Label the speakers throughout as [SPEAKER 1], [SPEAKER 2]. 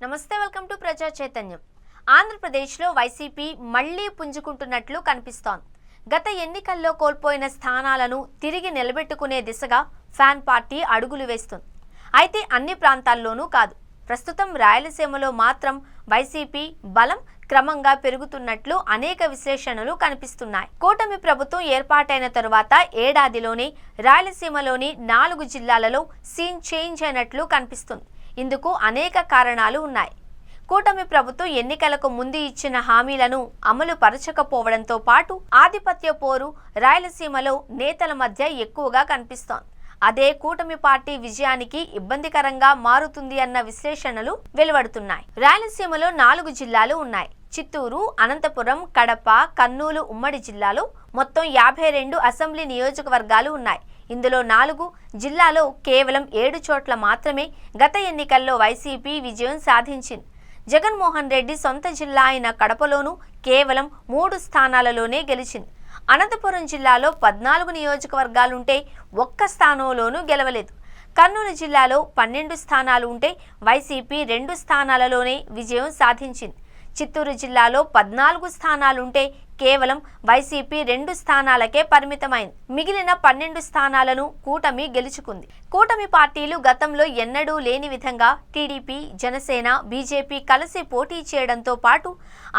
[SPEAKER 1] నమస్తే, welcome to ప్రజా చైతన్యం. ఆంధ్రప్రదేశ్లో వైసీపీ మళ్లీ పుంజుకుంటున్నట్లు కనిపిస్తోంది. గత ఎన్నికల్లో కోల్పోయిన స్థానాలను తిరిగి నిలబెట్టుకునే దిశగా ఫ్యాన్ పార్టీ అడుగులు వేస్తుంది. అయితే అన్ని ప్రాంతాల్లోనూ కాదు. ప్రస్తుతం రాయలసీమలో మాత్రం వైసీపీ బలం క్రమంగా పెరుగుతున్నట్లు అనేక విశ్లేషణలు కనిపిస్తున్నాయి. కూటమి ప్రభుత్వం ఏర్పాటైన తరువాత ఏడాదిలోనే రాయలసీమలోని 4 జిల్లాలలో సీన్ చేంజ్ అయినట్లు కనిపిస్తుంది. ఇందుకు అనేక కారణాలు ఉన్నాయి. కూటమి ప్రభుత్వం ఎన్నికలకు ముందు ఇచ్చిన హామీలను అమలు పరచకపోవడంతో పాటు ఆధిపత్య పోరు రాయలసీమలో నేతల మధ్య ఎక్కువగా కనిపిస్తోంది. అదే కూటమి పార్టీ విజయానికి ఇబ్బందికరంగా మారుతుంది అన్న విశ్లేషణలు వెలువడుతున్నాయి. రాయలసీమలో 4 జిల్లాలు ఉన్నాయి. చిత్తూరు, అనంతపురం, కడప, కర్నూలు ఉమ్మడి జిల్లాలో మొత్తం 52 అసెంబ్లీ నియోజకవర్గాలు ఉన్నాయి. ఇందులో 4 జిల్లాలో కేవలం 7 చోట్ల మాత్రమే గత ఎన్నికల్లో వైసీపీ విజయం సాధించింది. జగన్మోహన్ రెడ్డి సొంత జిల్లా అయిన కడపలోనూ కేవలం 3 స్థానాలలోనే గెలిచింది. అనంతపురం జిల్లాలో 14 నియోజకవర్గాలుంటే ఒక్క స్థానంలోనూ గెలవలేదు. కర్నూలు జిల్లాలో 12 స్థానాలు ఉంటే వైసీపీ 2 స్థానాలలోనే విజయం సాధించింది. చిత్తూరు జిల్లాలో 14 స్థానాలుంటే కేవలం వైసీపీ 2 స్థానాలకే పరిమితమైంది. మిగిలిన 12 స్థానాలను కూటమి గెలుచుకుంది. కూటమి పార్టీలు గతంలో ఎన్నడూ లేని విధంగా టీడీపీ, జనసేన, బీజేపీ కలిసి పోటీ చేయడంతో పాటు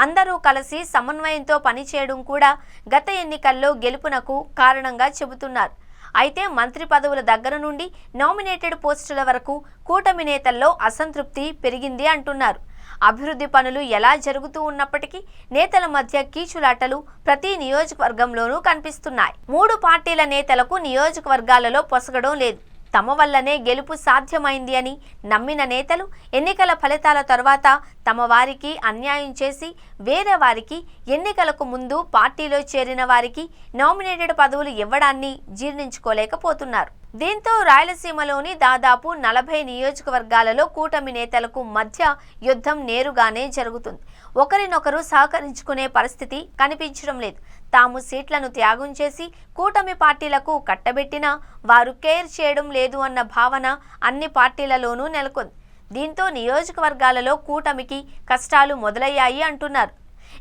[SPEAKER 1] అందరూ కలిసి సమన్వయంతో పనిచేయడం కూడా గత ఎన్నికల్లో గెలుపునకు కారణంగా చెబుతున్నారు. అయితే మంత్రి పదవుల దగ్గర నుండి నామినేటెడ్ పోస్టుల వరకు కూటమి నేతల్లో అసంతృప్తి పెరిగింది అంటున్నారు. అభివృద్ధి పనులు ఎలా జరుగుతూ ఉన్నప్పటికీ నేతల మధ్య కీచులాటలు ప్రతి నియోజకవర్గంలోనూ కనిపిస్తున్నాయి. 3 పార్టీల నేతలకు నియోజకవర్గాలలో పొసగడం లేదు. తమ వల్లనే గెలుపు సాధ్యమైంది అని నమ్మిన నేతలు ఎన్నికల ఫలితాల తర్వాత తమ వారికి అన్యాయం చేసి వేరే వారికి, ఎన్నికలకు ముందు పార్టీలో చేరిన వారికి నామినేటెడ్ పదవులు ఇవ్వడాన్ని జీర్ణించుకోలేకపోతున్నారు. దీంతో రాయలసీమలోని దాదాపు 40 నియోజకవర్గాలలో కూటమి నేతలకు మధ్య యుద్ధం నేరుగానే జరుగుతుంది. ఒకరినొకరు సహకరించుకునే పరిస్థితి కనిపించడం లేదు. తాము సీట్లను త్యాగం చేసి కూటమి పార్టీలకు కట్టబెట్టినా వారు కేర్ చేయడం లేదు అన్న భావన అన్ని పార్టీలలోనూ నెలకొంది. దీంతో నియోజకవర్గాలలో కూటమికి కష్టాలు మొదలయ్యాయి అంటున్నారు.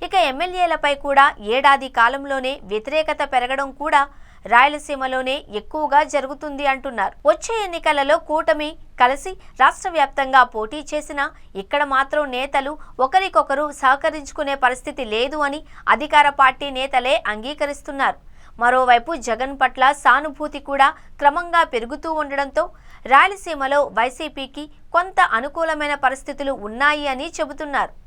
[SPEAKER 1] ఇక ఎమ్మెల్యేలపై కూడా ఏడాది కాలంలోనే వ్యతిరేకత పెరగడం కూడా రాయలసీమలోనే ఎక్కువగా జరుగుతుంది అంటున్నారు. వచ్చే ఎన్నికలలో కూటమి కలిసి రాష్ట్ర వ్యాప్తంగా పోటీ చేసినా ఇక్కడ మాత్రం నేతలు ఒకరికొకరు సహకరించుకునే పరిస్థితి లేదు అని అధికార పార్టీ నేతలే అంగీకరిస్తున్నారు. మరోవైపు జగన్ పట్ల సానుభూతి కూడా క్రమంగా పెరుగుతూ ఉండడంతో రాయలసీమలో వైసీపీకి కొంత అనుకూలమైన పరిస్థితులు ఉన్నాయి అని చెబుతున్నారు.